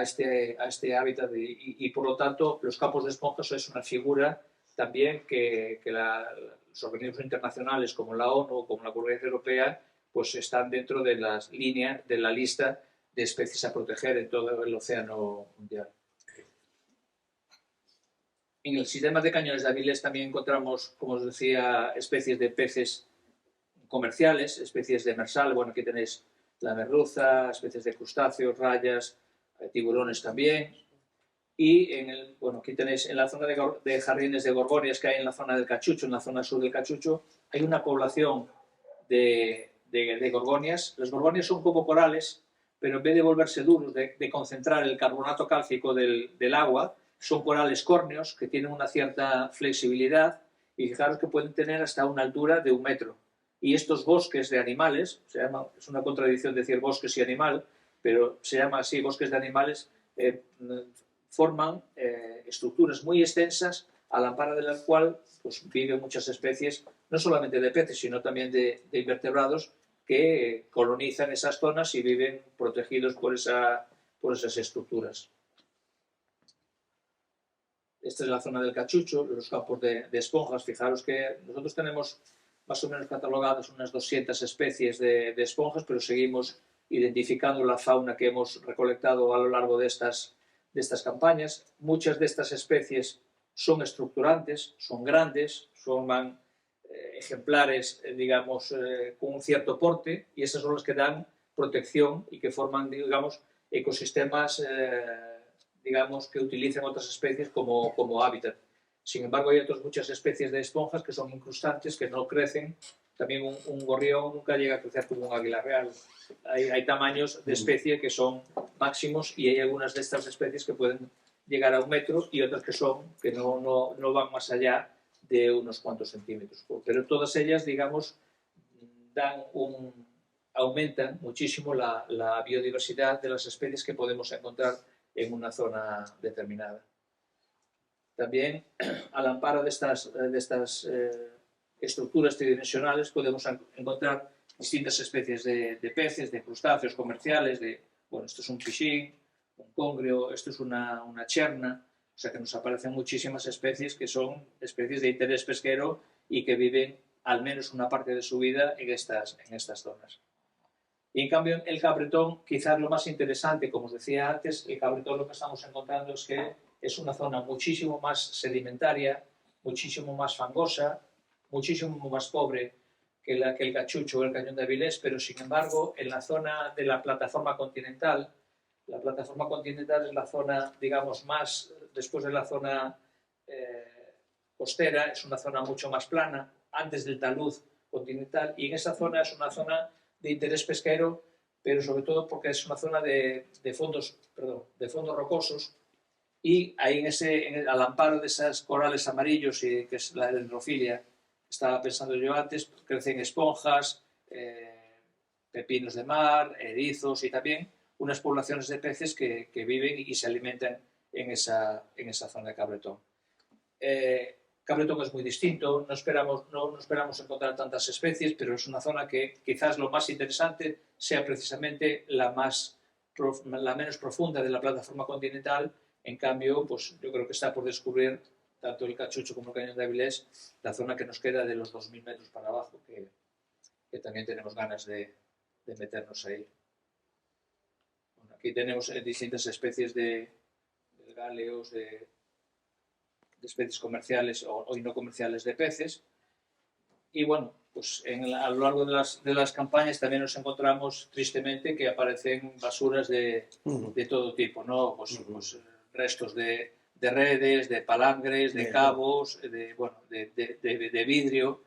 este hábitat y por lo tanto los campos de esponjas es una figura también que los organismos internacionales como la ONU o como la Comunidad Europea pues están dentro de las líneas, de la lista de especies a proteger en todo el océano mundial. En el sistema de cañones de Avilés también encontramos, como os decía, especies de peces comerciales, especies de demersal. Bueno, aquí tenéis la merluza, especies de crustáceos, rayas, tiburones también. Y aquí tenéis en la zona de jardines de gorgonias que hay en la zona del Cachucho, en la zona sur del Cachucho, hay una población de gorgonias. Las gorgonias son como corales, pero en vez de volverse duros, de concentrar el carbonato cálcico del agua, son corales córneos que tienen una cierta flexibilidad y fijaros que pueden tener hasta una altura de 1 metro. Y estos bosques de animales, es una contradicción decir bosques y animal, pero se llama así bosques de animales, forman estructuras muy extensas al amparo de las cuales pues, viven muchas especies, no solamente de peces, sino también de invertebrados que colonizan esas zonas y viven protegidos por esas estructuras. Esta es la zona del Cachucho, los campos de esponjas. Fijaros que nosotros tenemos más o menos catalogadas unas 200 especies de esponjas, pero seguimos identificando la fauna que hemos recolectado a lo largo de estas campañas. Muchas de estas especies son estructurantes, son grandes, son ejemplares, digamos, con un cierto porte, y esas son las que dan protección y que forman, digamos, ecosistemas digamos, que utilizan otras especies como hábitat. Sin embargo, hay otras muchas especies de esponjas que son incrustantes, que no crecen. También un gorrión nunca llega a crecer como un águila real. Hay tamaños de especie que son máximos y hay algunas de estas especies que pueden llegar a 1 metro y otras que no van más allá de unos cuantos centímetros. Pero todas ellas, digamos, aumentan muchísimo la biodiversidad de las especies que podemos encontrar en una zona determinada. También, al amparo de estas estructuras tridimensionales, podemos encontrar distintas especies de peces, de crustáceos comerciales, bueno, esto es un pichín, un congrio, esto es una cherna, o sea que nos aparecen muchísimas especies que son especies de interés pesquero y que viven al menos una parte de su vida en estas zonas. Y en cambio, el cabretón, quizás lo más interesante, como os decía antes, el cabretón lo que estamos encontrando es que es una zona muchísimo más sedimentaria, muchísimo más fangosa, muchísimo más pobre que el Cachucho o el Cañón de Avilés, pero sin embargo, en la zona de la plataforma continental es la zona, digamos, más, después de la zona costera, es una zona mucho más plana, antes del talud continental, y en esa zona es una zona de interés pesquero, pero sobre todo porque es una zona de fondos rocosos, y ahí al amparo de esos corales amarillos, que es la dendrofilia, estaba pensando yo antes, crecen esponjas, pepinos de mar, erizos y también unas poblaciones de peces que viven y se alimentan en esa zona de cabretón. Cabretón es muy distinto, no esperamos encontrar tantas especies, pero es una zona que quizás lo más interesante sea precisamente la menos profunda de la plataforma continental. En cambio, pues yo creo que está por descubrir tanto el Cachucho como el Cañón de Avilés, la zona que nos queda de los 2000 metros para abajo, que también tenemos ganas de meternos ahí. Bueno, aquí tenemos distintas especies de gáleos, de especies comerciales o no comerciales de peces. Y bueno, pues a lo largo de las campañas también nos encontramos tristemente que aparecen basuras de todo tipo, ¿no? Pues restos de redes, de palangres, de cabos, de vidrio.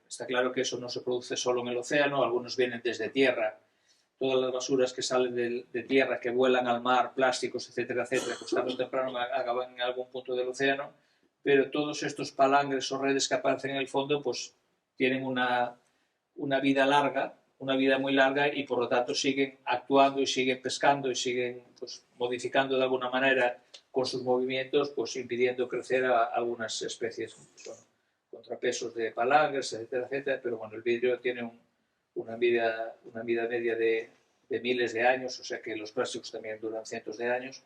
Está claro que eso no se produce solo en el océano, algunos vienen desde tierra. Todas las basuras que salen de tierra, que vuelan al mar, plásticos, etcétera, etcétera, pues tarde o temprano acaban en algún punto del océano, pero todos estos palangres o redes que aparecen en el fondo pues tienen una vida larga, una vida muy larga, y por lo tanto siguen actuando y siguen pescando y siguen pues, modificando de alguna manera con sus movimientos, pues impidiendo crecer a algunas especies. Son contrapesos de palangres, etcétera, etcétera, pero bueno, el vidrio tiene una vida media de miles de años, o sea que los plásticos también duran cientos de años,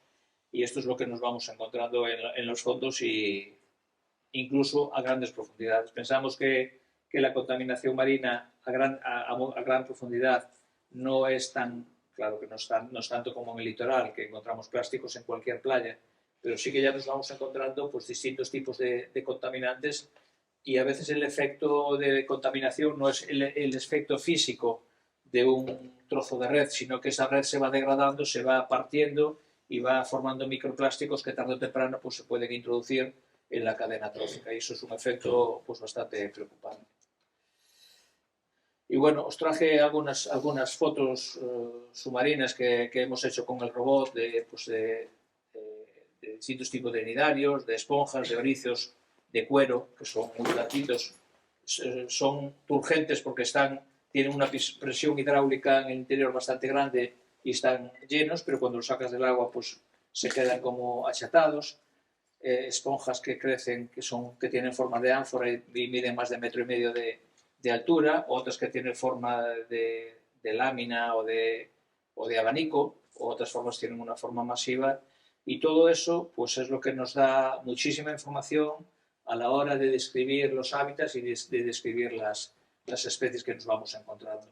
y esto es lo que nos vamos encontrando en los fondos y incluso a grandes profundidades. Pensamos que la contaminación marina a gran profundidad no es tan, claro que no es tanto como en el litoral, que encontramos plásticos en cualquier playa, pero sí que ya nos vamos encontrando pues, distintos tipos de contaminantes, y a veces el efecto de contaminación no es el efecto físico de un trozo de red, sino que esa red se va degradando, se va partiendo y va formando microplásticos que tarde o temprano pues, se pueden introducir en la cadena trófica, y eso es un efecto pues, bastante preocupante. Y bueno, os traje algunas fotos submarinas que hemos hecho con el robot de distintos tipos de nidarios, de esponjas, de bricios de cuero, que son muy blanquitos, son turgentes porque tienen una presión hidráulica en el interior bastante grande y están llenos, pero cuando los sacas del agua pues se quedan como achatados. Esponjas que crecen, que tienen forma de ánfora y miden más de 1,5 metros de altura, otras que tienen forma de lámina o de abanico, otras formas tienen una forma masiva, y todo eso pues es lo que nos da muchísima información a la hora de describir los hábitats y de describir las especies que nos vamos encontrando.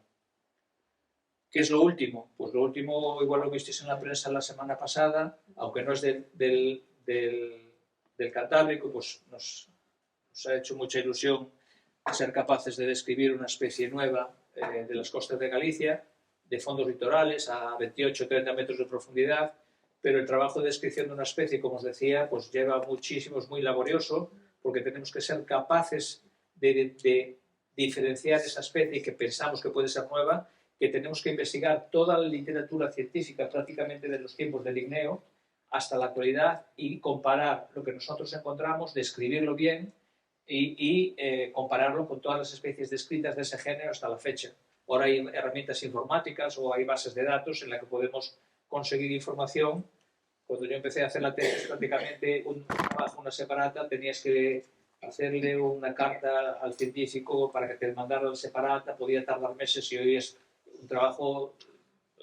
¿Qué es lo último? Pues lo último, igual lo visteis en la prensa la semana pasada, aunque no es del Cantábrico, pues nos ha hecho mucha ilusión ser capaces de describir una especie nueva de las costas de Galicia, de fondos litorales a 28 o 30 metros de profundidad, pero el trabajo de descripción de una especie, como os decía, pues lleva muchísimo, es muy laborioso, porque tenemos que ser capaces de diferenciar esa especie que pensamos que puede ser nueva, que tenemos que investigar toda la literatura científica prácticamente de los tiempos del Ligneo hasta la actualidad y comparar lo que nosotros encontramos, describirlo bien y compararlo con todas las especies descritas de ese género hasta la fecha. Ahora hay herramientas informáticas o hay bases de datos en las que podemos conseguir información. Cuando yo empecé a hacer la tesis, prácticamente un trabajo, una separata, tenías que hacerle una carta al científico para que te mandara la separata, podía tardar meses, y hoy es un trabajo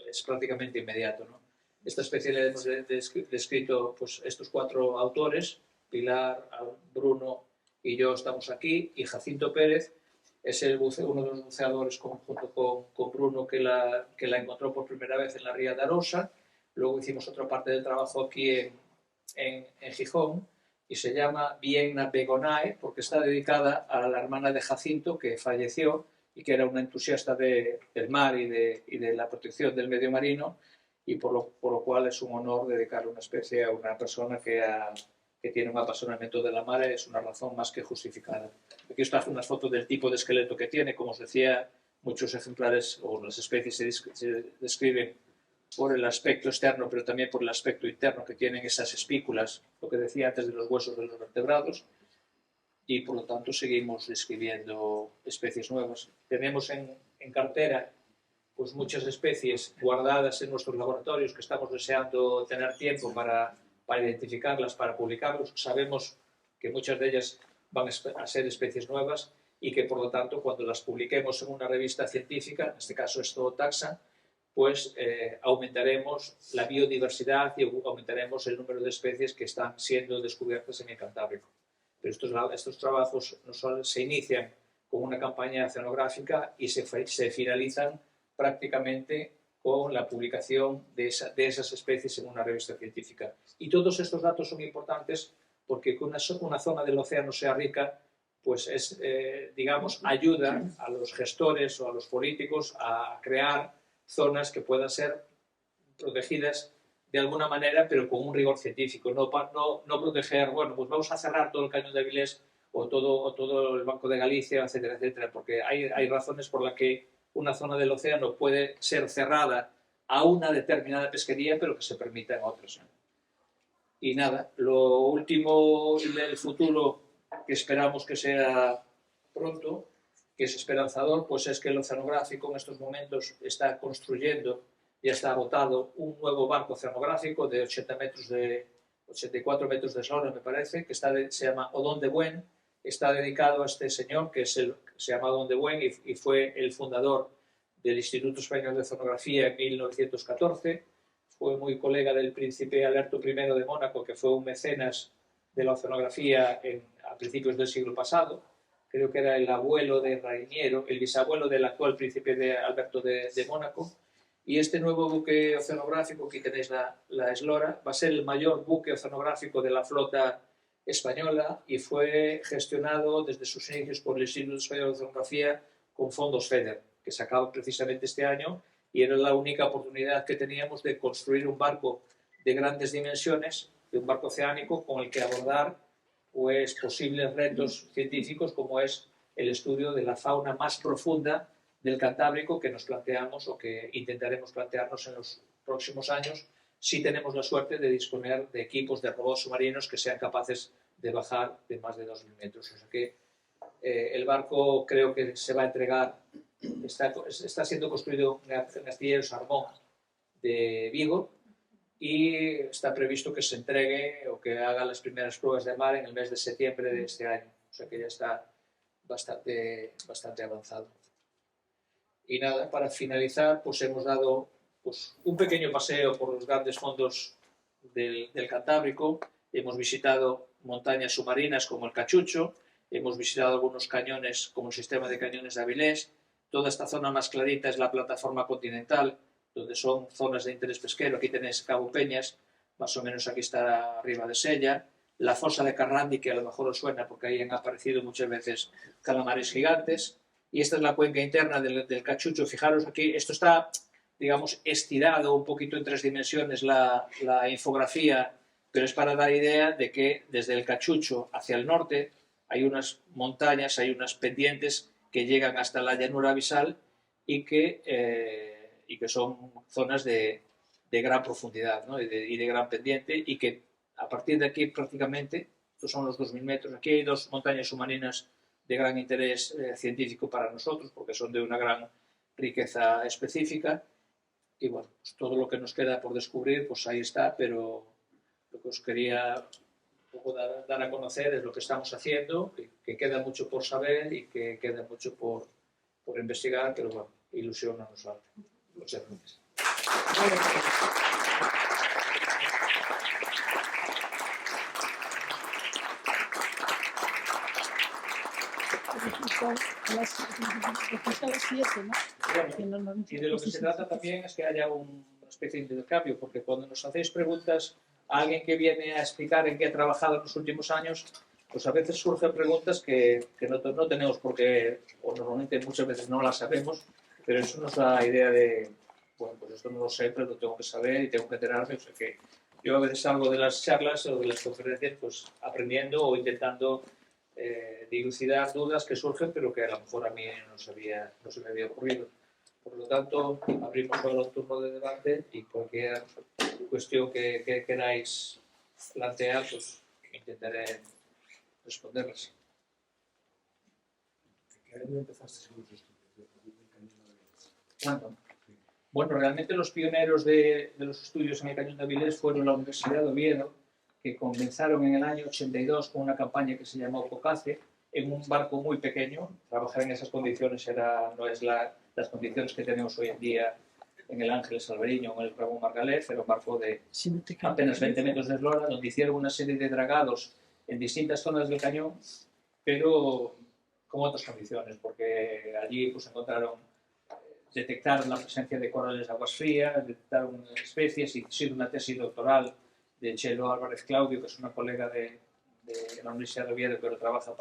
es prácticamente inmediato, ¿no? Esta especie la hemos descrito pues, estos 4 autores, Pilar, Bruno y yo estamos aquí, y Jacinto Pérez es uno de los buceadores junto con Bruno que la encontró por primera vez en la ría de Arosa. Luego hicimos otra parte del trabajo aquí en Gijón, y se llama Vienna Begonae porque está dedicada a la hermana de Jacinto, que falleció y que era una entusiasta del mar y de la protección del medio marino, y por lo cual es un honor dedicarle una especie a una persona que tiene un apasionamiento de la mar. Es una razón más que justificada. Aquí os traje unas fotos del tipo de esqueleto que tiene. Como os decía, muchos ejemplares o las especies se describen por el aspecto externo, pero también por el aspecto interno que tienen esas espículas, lo que decía antes de los huesos de los vertebrados, y por lo tanto seguimos describiendo especies nuevas. Tenemos en cartera pues muchas especies guardadas en nuestros laboratorios que estamos deseando tener tiempo para identificarlas, para publicarlos. Sabemos que muchas de ellas van a ser especies nuevas y que por lo tanto cuando las publiquemos en una revista científica, en este caso es Zootaxa, pues aumentaremos la biodiversidad y aumentaremos el número de especies que están siendo descubiertas en el Cantábrico. Pero estos trabajos no solo se inician con una campaña oceanográfica y se finalizan prácticamente con la publicación de esas especies en una revista científica. Y todos estos datos son importantes porque que una zona del océano sea rica, pues es, digamos, ayuda a los gestores o a los políticos a crear zonas que puedan ser protegidas de alguna manera, pero con un rigor científico. No proteger, bueno, pues vamos a cerrar todo el cañón de Avilés o todo el Banco de Galicia, etcétera, etcétera, porque hay razones por las que una zona del océano puede ser cerrada a una determinada pesquería, pero que se permita en otras. Y nada, lo último del futuro que esperamos que sea pronto, que es esperanzador, pues es que el oceanográfico en estos momentos está construyendo, ya está agotado, un nuevo barco oceanográfico de 84 metros de eslora, me parece, que se llama Odón de Buen. Está dedicado a este señor que se llama Odón de Buen y fue el fundador del Instituto Español de Oceanografía en 1914. Fue muy colega del príncipe Alberto I de Mónaco, que fue un mecenas de la oceanografía a principios del siglo pasado, creo que era el abuelo de Rainiero, el bisabuelo del actual príncipe de Alberto de Mónaco. Y este nuevo buque oceanográfico, aquí tenéis la eslora, va a ser el mayor buque oceanográfico de la flota española y fue gestionado desde sus inicios por el Instituto Español de Oceanografía con fondos FEDER, que se acaba precisamente este año, y era la única oportunidad que teníamos de construir un barco de grandes dimensiones, de un barco oceánico con el que abordar pues, posibles retos científicos como es el estudio de la fauna más profunda del Cantábrico que nos planteamos o que intentaremos plantearnos en los próximos años si tenemos la suerte de disponer de equipos de robots submarinos que sean capaces de bajar de más de 2.000 metros. O sea que el barco creo que se va a entregar, está siendo construido en el astillero Sarmón de Vigo y está previsto que se entregue o que haga las primeras pruebas de mar en el mes de septiembre de este año. O sea que ya está bastante avanzado. Y nada, para finalizar, pues hemos dado pues, un pequeño paseo por los grandes fondos del Cantábrico. Hemos visitado montañas submarinas como el Cachucho, hemos visitado algunos cañones como el sistema de cañones de Avilés. Toda esta zona más clarita es la plataforma continental, donde son zonas de interés pesquero. Aquí tenéis Cabo Peñas, más o menos aquí está arriba de Sella. La fosa de Carrandi, que a lo mejor os suena porque ahí han aparecido muchas veces calamares gigantes. Y esta es la cuenca interna del Cachucho. Fijaros aquí, esto está, digamos, estirado un poquito en 3 dimensiones la infografía, pero es para dar idea de que desde el Cachucho hacia el norte hay unas montañas, hay unas pendientes que llegan hasta la llanura abisal y que son zonas de gran profundidad, ¿no? y de gran pendiente, y que a partir de aquí prácticamente, estos son los 2.000 metros, aquí hay 2 montañas submarinas de gran interés científico para nosotros, porque son de una gran riqueza específica, y bueno, pues todo lo que nos queda por descubrir, pues ahí está, pero lo que os quería un poco dar a conocer es lo que estamos haciendo, que queda mucho por saber y que queda mucho por investigar, pero bueno, ilusión no nos falta. Muchas gracias. Y de lo que se trata también es que haya una especie de intercambio, porque cuando nos hacéis preguntas a alguien que viene a explicar en qué ha trabajado en los últimos años, pues a veces surgen preguntas que no tenemos por qué, o normalmente muchas veces no las sabemos, pero eso nos da idea de, bueno, pues esto no lo sé, pero lo tengo que saber y tengo que enterarme. O sea que yo a veces salgo de las charlas o de las conferencias pues aprendiendo o intentando dilucidar dudas que surgen, pero que a lo mejor a mí no se me había ocurrido. Por lo tanto, abrimos ahora un turno de debate y cualquier cuestión que queráis plantear, pues intentaré responderlas. ¿Qué año empezaste con los estudios? ¿Cuándo? Bueno, realmente los pioneros de los estudios en el Cañón de Avilés fueron la Universidad de Oviedo, que comenzaron en el año 82 con una campaña que se llamó COCACE, en un barco muy pequeño. Trabajar en esas condiciones no es las condiciones que tenemos hoy en día en el Ángeles Alberiño o en el Ramón Margalef. Era un barco de apenas 20 metros de eslora, donde hicieron una serie de dragados en distintas zonas del cañón, pero con otras condiciones, porque allí pues detectaron la presencia de corales de aguas frías, detectaron especies, y hicieron una tesis doctoral de Chelo Álvarez Claudio, que es una colega de la Universidad de Oviedo que lo trabaja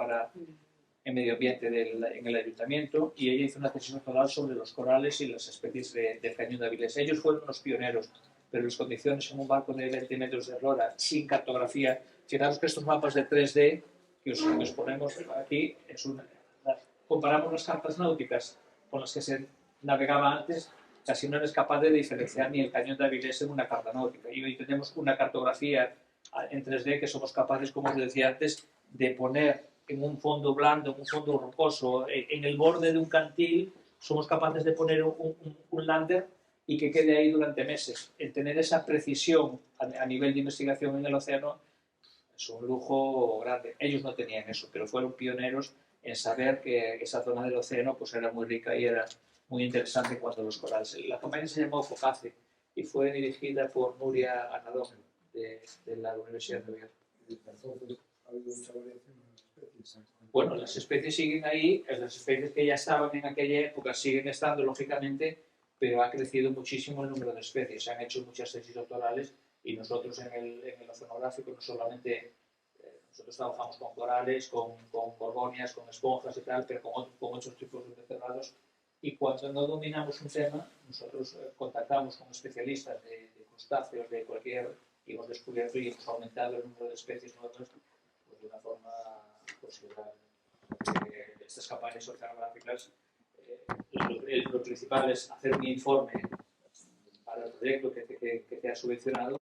en medio ambiente en el ayuntamiento, y ella hizo una tesis doctoral sobre los corales y las especies del Cañón de Avilés. Ellos fueron los pioneros, pero las condiciones en un barco de 20 metros de eslora, sin cartografía. Fijaros que estos mapas de 3D que os ponemos aquí, comparamos las cartas náuticas con las que se navegaba antes, casi no eres capaz de diferenciar ni el Cañón de Avilés en una carta náutica. Y hoy tenemos una cartografía en 3D que somos capaces, como os decía antes, de poner en un fondo blando, en un fondo rocoso, en el borde de un cantil, somos capaces de poner un lander y que quede ahí durante meses. El tener esa precisión a nivel de investigación en el océano es un lujo grande. Ellos no tenían eso, pero fueron pioneros en saber que esa zona del océano pues, era muy rica y era muy interesante cuando los corales. La compañía se llamó COCACE y fue dirigida por Nuria Anadón de la Universidad de Oviedo. Entonces, ¿ha habido mucha variación en las especies? Bueno, las especies siguen ahí, las especies que ya estaban en aquella época siguen estando, lógicamente, pero ha crecido muchísimo el número de especies. Se han hecho muchas tesis doctorales y nosotros en el oceanográfico no solamente nosotros trabajamos con corales, con gorgonias, con esponjas y tal, pero con otros tipos de invertebrados. Y cuando no dominamos un tema, nosotros contactamos con especialistas de crustáceos, de cualquier, y hemos descubierto y hemos aumentado el número de especies nuevas pues, de una forma considerable. Estas campañas oceanográficas, lo principal es hacer un informe para el proyecto que te ha subvencionado